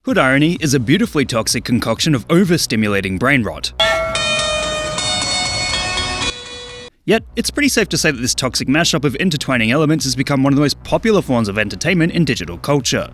Hood irony is a beautifully toxic concoction of overstimulating brain rot. Yet, it's pretty safe to say that this toxic mashup of intertwining elements has become one of the most popular forms of entertainment in digital culture.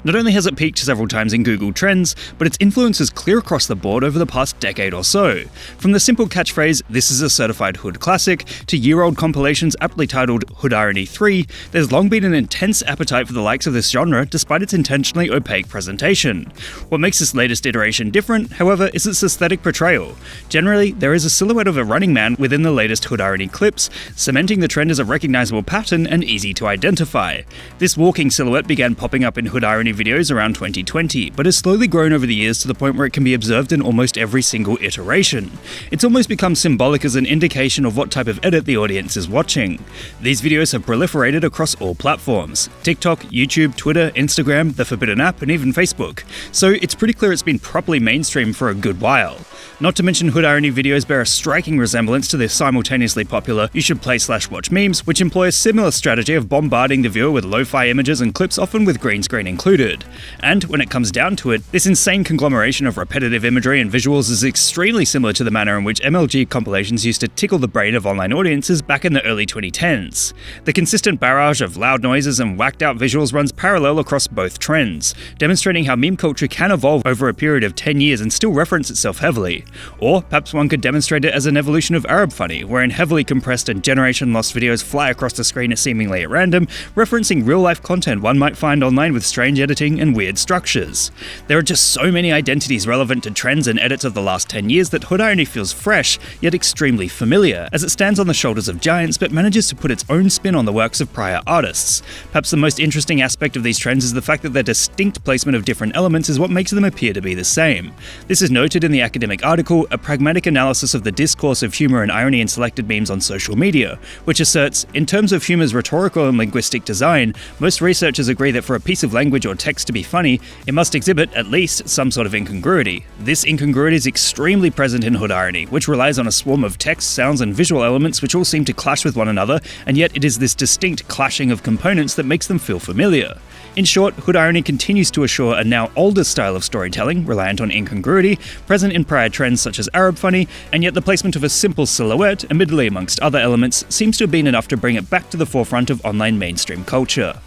Not only has it peaked several times in Google Trends, but its influence is clear across the board over the past decade or so. From the simple catchphrase, "This is a certified Hood classic," to year-old compilations aptly titled Hood Irony 3, there's long been an intense appetite for the likes of this genre despite its intentionally opaque presentation. What makes this latest iteration different, however, is its aesthetic portrayal. Generally, there is a silhouette of a running man within the latest Hood Irony clips, cementing the trend as a recognizable pattern and easy to identify. This walking silhouette began popping up in Hood Irony videos around 2020, but has slowly grown over the years to the point where it can be observed in almost every single iteration. It's almost become symbolic as an indication of what type of edit the audience is watching. These videos have proliferated across all platforms: TikTok, YouTube, Twitter, Instagram, the Forbidden App, and even Facebook. So it's pretty clear it's been properly mainstream for a good while. Not to mention Hood Irony videos bear a striking resemblance to the simultaneously popular You Should Play/Watch memes, which employ a similar strategy of bombarding the viewer with lo-fi images and clips, often with green screen included. And when it comes down to it, this insane conglomeration of repetitive imagery and visuals is extremely similar to the manner in which MLG compilations used to tickle the brain of online audiences back in the early 2010s. The consistent barrage of loud noises and whacked-out visuals runs parallel across both trends, demonstrating how meme culture can evolve over a period of 10 years and still reference itself heavily. Or perhaps one could demonstrate it as an evolution of Arab funny, wherein heavily compressed and generation-lost videos fly across the screen seemingly at random, referencing real-life content one might find online with strange editing and weird structures. There are just so many identities relevant to trends and edits of the last 10 years that Hood Irony feels fresh, yet extremely familiar, as it stands on the shoulders of giants but manages to put its own spin on the works of prior artists. Perhaps the most interesting aspect of these trends is the fact that their distinct placement of different elements is what makes them appear to be the same. This is noted in the academic article, A Pragmatic Analysis of the Discourse of Humor and Irony in Selected Memes on Social Media, which asserts, in terms of humor's rhetorical and linguistic design, most researchers agree that for a piece of language or text to be funny, it must exhibit, at least, some sort of incongruity. This incongruity is extremely present in Hood Irony, which relies on a swarm of text, sounds, and visual elements which all seem to clash with one another, and yet it is this distinct clashing of components that makes them feel familiar. In short, Hood Irony continues to assure a now older style of storytelling, reliant on incongruity, present in prior trends such as Arab funny, and yet the placement of a simple silhouette, admittedly amongst other elements, seems to have been enough to bring it back to the forefront of online mainstream culture.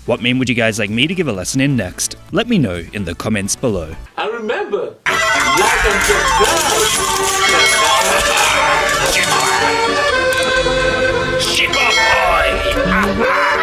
What meme would you guys like me to give a lesson in next? Let me know in the comments below. And remember, like and subscribe! Ship up, boy!